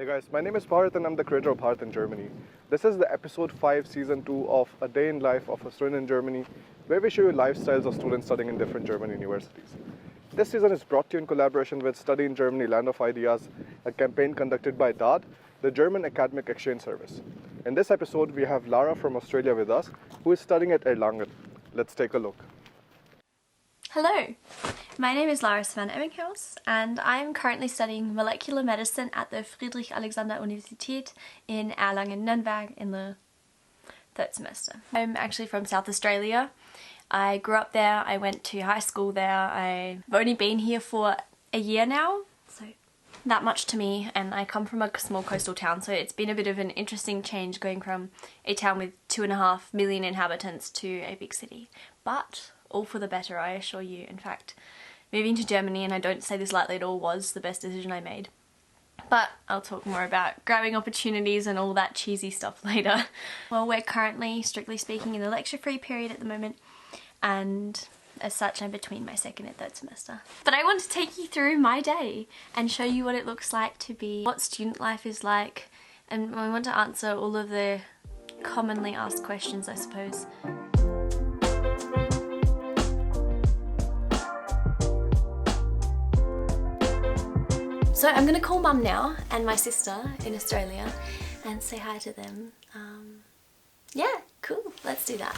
Hey guys, my name is Bharat and I'm the creator of Bharat in Germany. This is the episode 5 season 2 of A Day in Life of a Student in Germany, where we show you lifestyles of students studying in different German universities. This season is brought to you in collaboration with Study in Germany Land of Ideas, a campaign conducted by DAD, the German Academic Exchange Service. In this episode, we have Lara from Australia with us, who is studying at Erlangen. Let's take a look. Hello, my name is Lara van Emminghaus and I am currently studying molecular medicine at the Friedrich-Alexander-Universität in Erlangen, Nürnberg in the third semester. I'm actually from South Australia. I grew up there, I went to high school there, I've only been here for a year now, so that much to me, and I come from a small coastal town, so it's been a bit of an interesting change going from a town with 2.5 million inhabitants to a big city. But all for the better, I assure you. In fact, moving to Germany, and I don't say this lightly at all, was the best decision I made. But I'll talk more about grabbing opportunities and all that cheesy stuff later. Well, we're currently, strictly speaking, in the lecture-free period at the moment, and as such I'm between my second and third semester. But I want to take you through my day and show you what it looks like to be, what student life is like, and I want to answer all of the commonly asked questions, I suppose. So I'm gonna call Mum now and my sister in Australia and say hi to them. Yeah, cool, let's do that.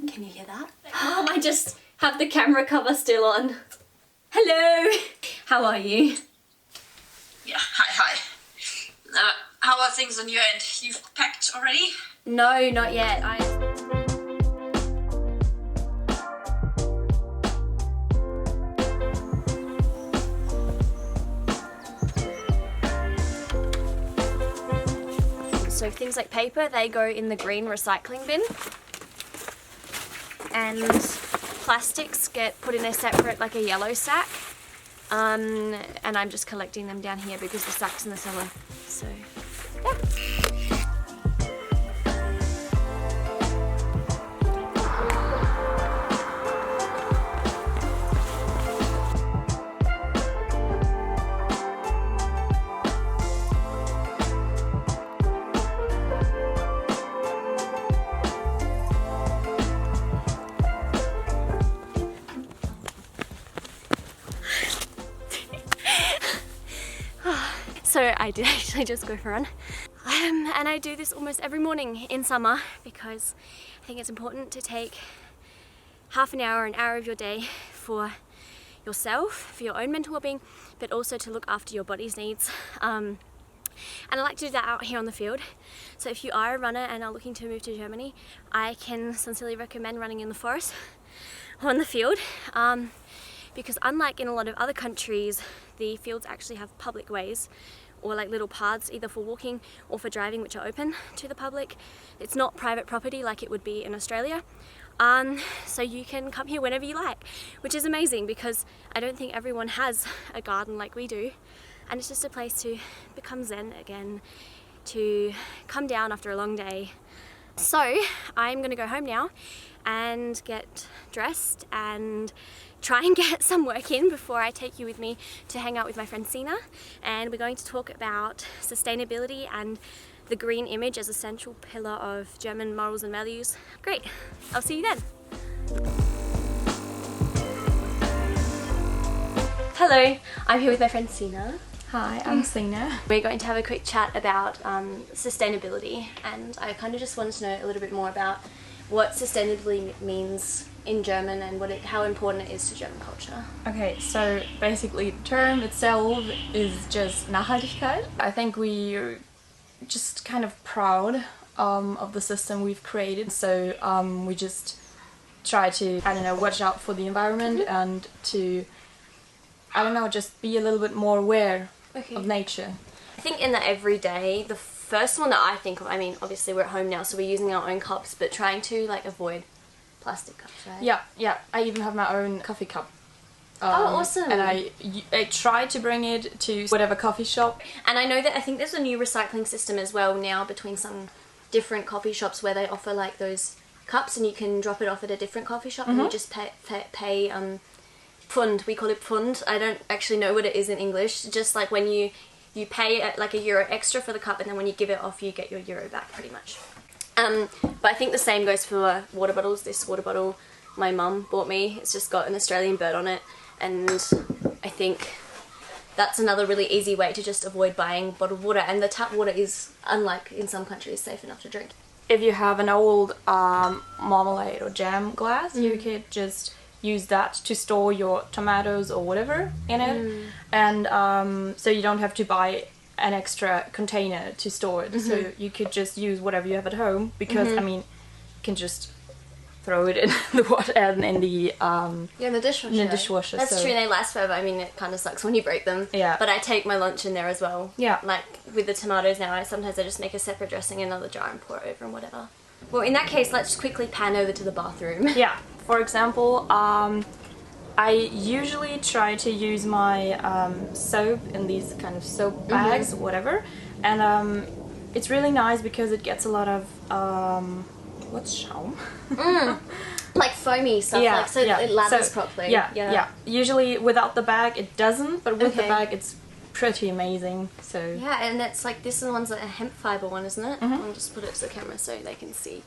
Can you hear that? I just have the camera cover still on. Hello! How are you? Yeah, hi. How are things on your end? You've packed already? No, not yet. So things like paper, they go in the green recycling bin. And plastics get put in a separate, like a yellow sack. And I'm just collecting them down here because the sack's in the cellar. So, yeah. So I did actually just go for a run. And I do this almost every morning in summer because I think it's important to take half an hour of your day for yourself, for your own mental well-being, but also to look after your body's needs. And I like to do that out here on the field. So if you are a runner and are looking to move to Germany, I can sincerely recommend running in the forest or in the field. Because unlike in a lot of other countries, the fields actually have public ways or like little paths either for walking or for driving which are open to the public. It's not private property like it would be in Australia. So you can come here whenever you like, which is amazing because I don't think everyone has a garden like we do. And it's just a place to become zen again, to come down after a long day. So I'm gonna go home now and get dressed and try and get some work in before I take you with me to hang out with my friend Sina, and we're going to talk about sustainability and the green image as a central pillar of German morals and values. Great, I'll see you then. Hello, I'm here with my friend Sina. Hi, I'm Sina. We're going to have a quick chat about sustainability, and I kind of just wanted to know a little bit more about what sustainability means in German and how important it is to German culture. Okay, so basically the term itself is just Nachhaltigkeit. I think we're just kind of proud of the system we've created, so we just try to, watch out for the environment and to, just be a little bit more aware of nature. I think in the everyday, the first one that I think of, I mean, obviously we're at home now, so we're using our own cups, but trying to avoid plastic cups, right? Yeah. I even have my own coffee cup. Oh, awesome. And I try to bring it to whatever coffee shop. And I think there's a new recycling system as well now between some different coffee shops where they offer like those cups and you can drop it off at a different coffee shop and you just pay Pfund, we call it Pfund. I don't actually know what it is in English. Just like when you pay like €1 extra for the cup, and then when you give it off, you get your euro back, pretty much. But I think the same goes for water bottles. This water bottle my mum bought me, it's just got an Australian bird on it, and I think that's another really easy way to just avoid buying bottled water. And the tap water is, unlike in some countries, safe enough to drink. If you have an old marmalade or jam glass, you could just use that to store your tomatoes or whatever in it, and so you don't have to buy an extra container to store it. So you could just use whatever you have at home, because I mean, you can just throw it in the water and in the in the dishwasher. In the dishwasher. That's so. true. They last forever. I mean, it kind of sucks when you break them. Yeah. But I take my lunch in there as well. Yeah. Like with the tomatoes now, sometimes I just make a separate dressing in another jar and pour it over and whatever. Well, in that case, let's quickly pan over to the bathroom. Yeah. For example, I usually try to use my soap in these kind of soap bags, whatever, and it's really nice because it gets a lot of what's Schaum? Like foamy stuff, Yeah, like so yeah. it lathers So, properly. Yeah. Usually without the bag it doesn't, but with the Okay. bag it's pretty amazing. So Yeah, and that's like, this is the one's like a hemp fiber one, isn't it? I'll just put it to the camera so they can see.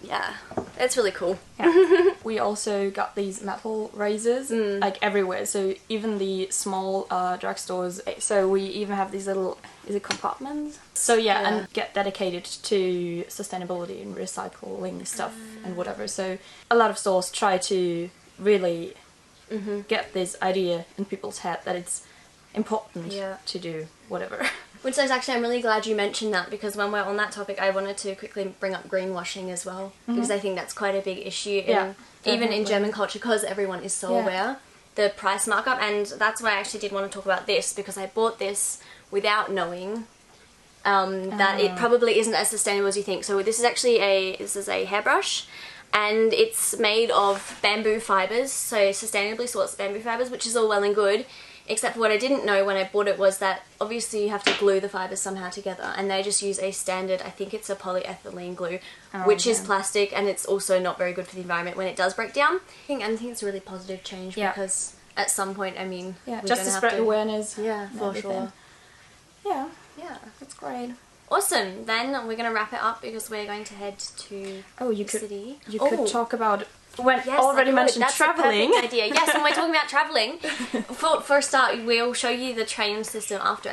Yeah, it's really cool. yeah. We also got these metal razors like everywhere, so even the small drugstores, so we even have these little, is it compartments? So yeah, and get dedicated to sustainability and recycling stuff and whatever. So a lot of stores try to really get this idea in people's head that it's important to do whatever. Which is actually, I'm really glad you mentioned that, because when we're on that topic, I wanted to quickly bring up greenwashing as well, because I think that's quite a big issue, even in German culture, because everyone is so aware, the price markup, and that's why I actually did want to talk about this, because I bought this without knowing that it probably isn't as sustainable as you think. So this is actually a hairbrush, and it's made of bamboo fibres, so sustainably sourced bamboo fibres, which is all well and good. Except for what I didn't know when I bought it was that obviously you have to glue the fibres somehow together, and they just use a standard, I think it's a polyethylene glue, which is plastic, and it's also not very good for the environment when it does break down. I think it's a really positive change, because at some point, I mean, we're just to gonna spread have to, awareness. Yeah, for sure. Yeah, Yeah. that's great. Awesome. Then we're going to wrap it up because we're going to head to the city. You could talk about, when Yes, already mentioned that's traveling. A perfect idea. Yes, when we're talking about traveling, for a start, we'll show you the train system after.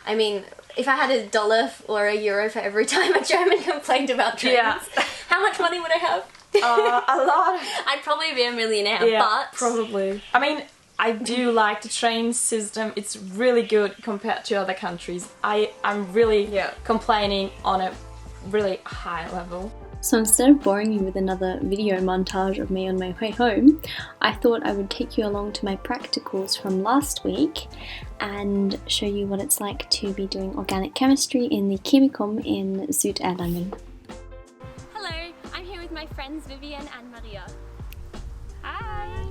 I mean, if I had $1 or €1 for every time a German complained about trains, how much money would I have? A lot. I'd probably be a millionaire, Yeah, but... probably. I mean, I do like the train system. It's really good compared to other countries. I'm really complaining on a really high level. So instead of boring you with another video montage of me on my way home, I thought I would take you along to my practicals from last week and show you what it's like to be doing organic chemistry in the Clinicum in Erlangen. Hello, I'm here with my friends Vivian and Maria. Hi!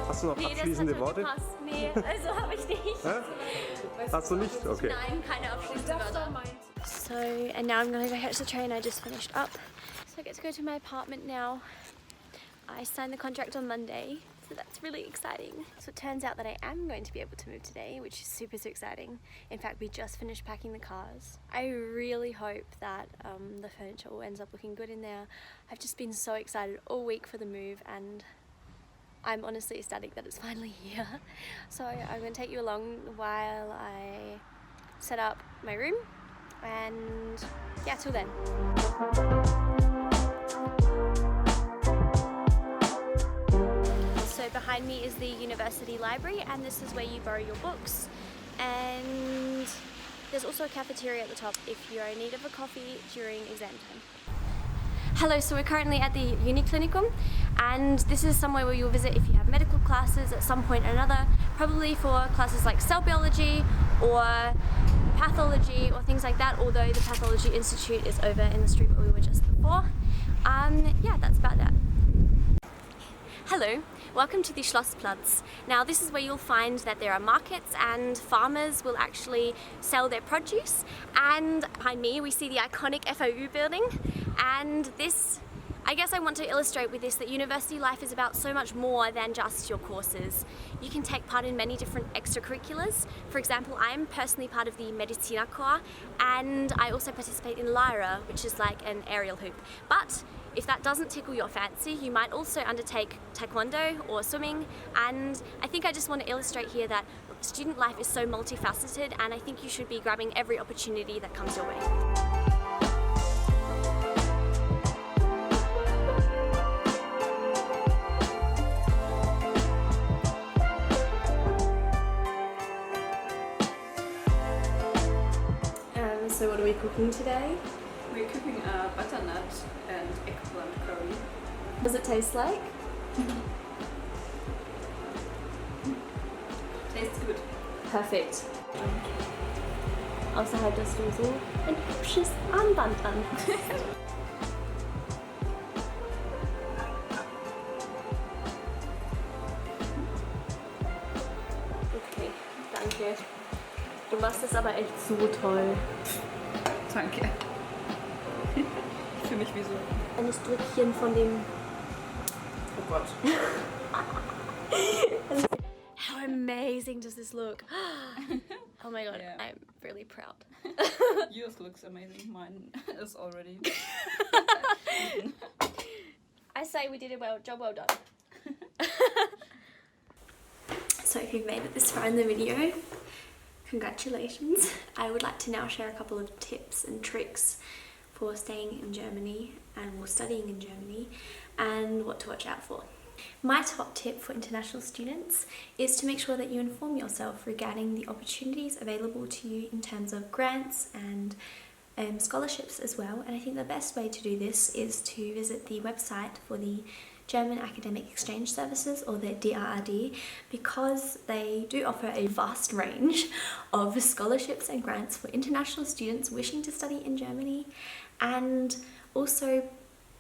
Hast du noch abschließende Worte? Nee, also habe ich nicht. Hast du nicht? Okay. Nein, keine abschließende Wörter. So, and now I'm going to go catch the train. I just finished up. So I get to go to my apartment now. I signed the contract on Monday So that's really exciting. So it turns out that I am going to be able to move today, which is super exciting. In fact, we just finished packing the cars. I really hope that the furniture all ends up looking good in there. I've just been so excited all week for the move, and I'm honestly ecstatic that it's finally here. So I'm going to take you along while I set up my room, and yeah, till then. So behind me is the university library, and this is where you borrow your books, and there's also a cafeteria at the top if you're in need of a coffee during exam time. Hello, so we're currently at the Uni Clinicum, and this is somewhere where you'll visit if you have medical classes at some point or another, probably for classes like cell biology or pathology or things like that, although the Pathology Institute is over in the street where we were just before. Yeah, that's about that. Hello, welcome to the Schlossplatz. Now this is where you'll find that there are markets and farmers will actually sell their produce, and behind me we see the iconic FAU building, and this, I guess I want to illustrate with this that university life is about so much more than just your courses. You can take part in many different extracurriculars. For example, I am personally part of the Medicina Corps, and I also participate in Lara, which is like an aerial hoop. But if that doesn't tickle your fancy, you might also undertake taekwondo or swimming, and I think I just want to illustrate here that student life is so multifaceted, and I think you should be grabbing every opportunity that comes your way. So what are we cooking today? We're cooking a butternut and eggplant curry. What does it taste like? Tastes good. Perfekt. Außerhalb, dass du so ein hübsches Armband anhast. Okay, danke. Du machst es aber echt so toll. Danke. Ich fühle mich wie so. Ein Stückchen von dem... Oh Gott. How amazing does this look? Oh my god, Yeah. I'm really proud. Yours looks amazing. Mine is already. I say we did a job well done. So if you've made it this far in the video, congratulations. I would like to now share a couple of tips and tricks for staying in Germany and studying in Germany, and what to watch out for. My top tip for international students is to make sure that you inform yourself regarding the opportunities available to you in terms of grants and scholarships as well. And I think the best way to do this is to visit the website for the German Academic Exchange Services, or the DRRD, because they do offer a vast range of scholarships and grants for international students wishing to study in Germany. And also,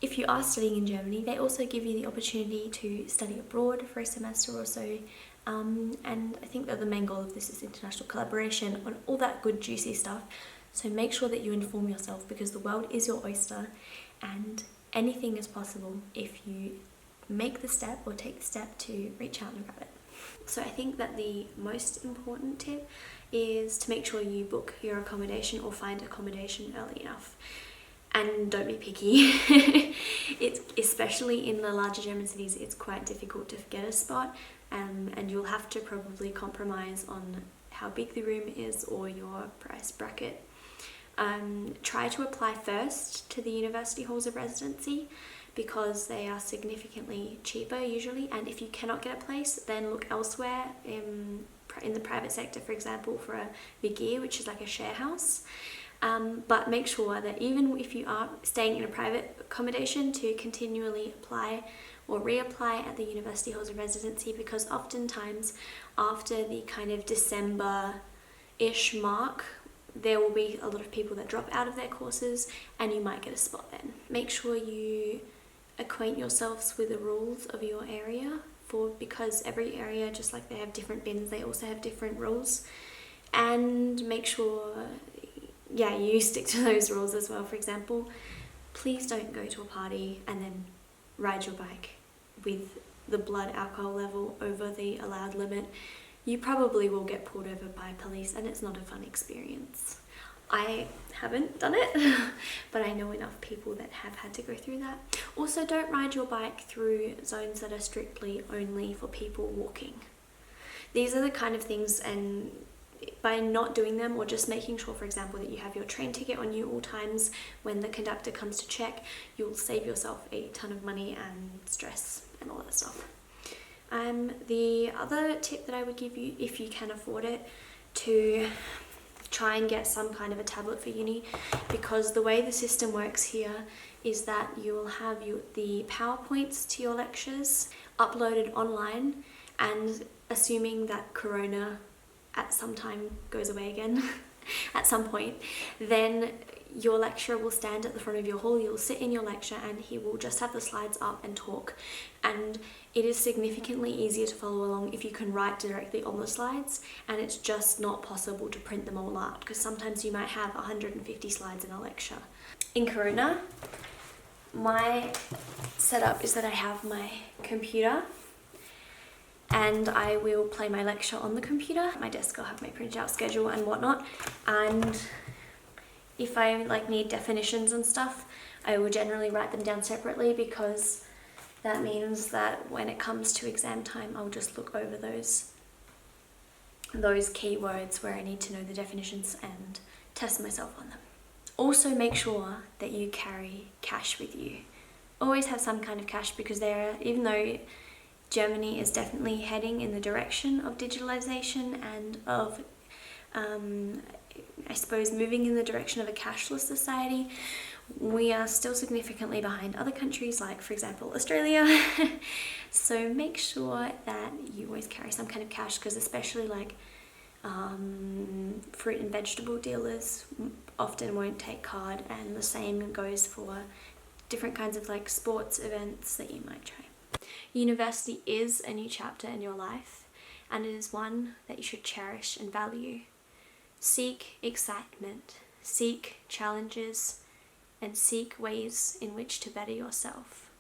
if you are studying in Germany, they also give you the opportunity to study abroad for a semester or so. And I think that the main goal of this is international collaboration on all that good juicy stuff. So make sure that you inform yourself, because the world is your oyster and anything is possible if you make the step or take the step to reach out and grab it. So I think that the most important tip is to make sure you book your accommodation or find accommodation early enough. And don't be picky. It's, especially in the larger German cities, it's quite difficult to get a spot, and you'll have to probably compromise on how big the room is or your price bracket. Try to apply first to the university halls of residency, because they are significantly cheaper usually, and if you cannot get a place, then look elsewhere in the private sector, for example, for a WG, which is like a share house. But make sure that even if you are staying in a private accommodation, to continually apply or reapply at the university halls of residency, because oftentimes after the kind of December-ish mark, there will be a lot of people that drop out of their courses, and you might get a spot then. Make sure you acquaint yourselves with the rules of your area, because every area, just like they have different bins, they also have different rules. And make sure, yeah, you stick to those rules as well. For example, please don't go to a party and then ride your bike with the blood alcohol level over the allowed limit, you probably will get pulled over by police, and it's not a fun experience. I haven't done it, but I know enough people that have had to go through that. Also, don't ride your bike through zones that are strictly only for people walking. These are the kind of things, and by not doing them, or just making sure, for example, that you have your train ticket on you all times when the conductor comes to check, you'll save yourself a ton of money and stress and all that stuff. The other tip that I would give you, if you can afford it, to try and get some kind of a tablet for uni, because the way the system works here is that you will have the PowerPoints to your lectures uploaded online, and assuming that Corona at some time goes away again at some point, then your lecturer will stand at the front of your hall, you'll sit in your lecture, and he will just have the slides up and talk. And it is significantly easier to follow along if you can write directly on the slides, and it's just not possible to print them all out, because sometimes you might have 150 slides in a lecture. In Corona, my setup is that I have my computer, and I will play my lecture on the computer. At my desk I'll have my printed out schedule and whatnot, and if I need definitions and stuff, I will generally write them down separately, because that means that when it comes to exam time, I'll just look over those keywords where I need to know the definitions and test myself on them. Also, make sure that you carry cash with you. Always have some kind of cash, because even though Germany is definitely heading in the direction of digitalization and of, I suppose, moving in the direction of a cashless society, we are still significantly behind other countries, like, for example, Australia. So make sure that you always carry some kind of cash, because especially fruit and vegetable dealers often won't take card, and the same goes for different kinds of sports events that you might try. University is a new chapter in your life, and it is one that you should cherish and value. Seek excitement, seek challenges, and seek ways in which to better yourself.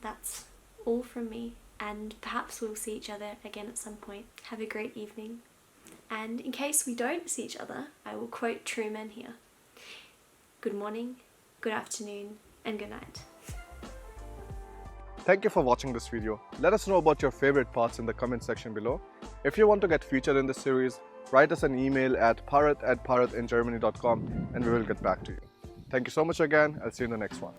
That's all from me, and perhaps we'll see each other again at some point. Have a great evening. And in case we don't see each other, I will quote Truman here. Good morning, good afternoon, and good night. Thank you for watching this video. Let us know about your favorite parts in the comment section below. If you want to get featured in this series, write us an email at parrot@parrotingermany.com and we will get back to you. Thank you so much again. I'll see you in the next one.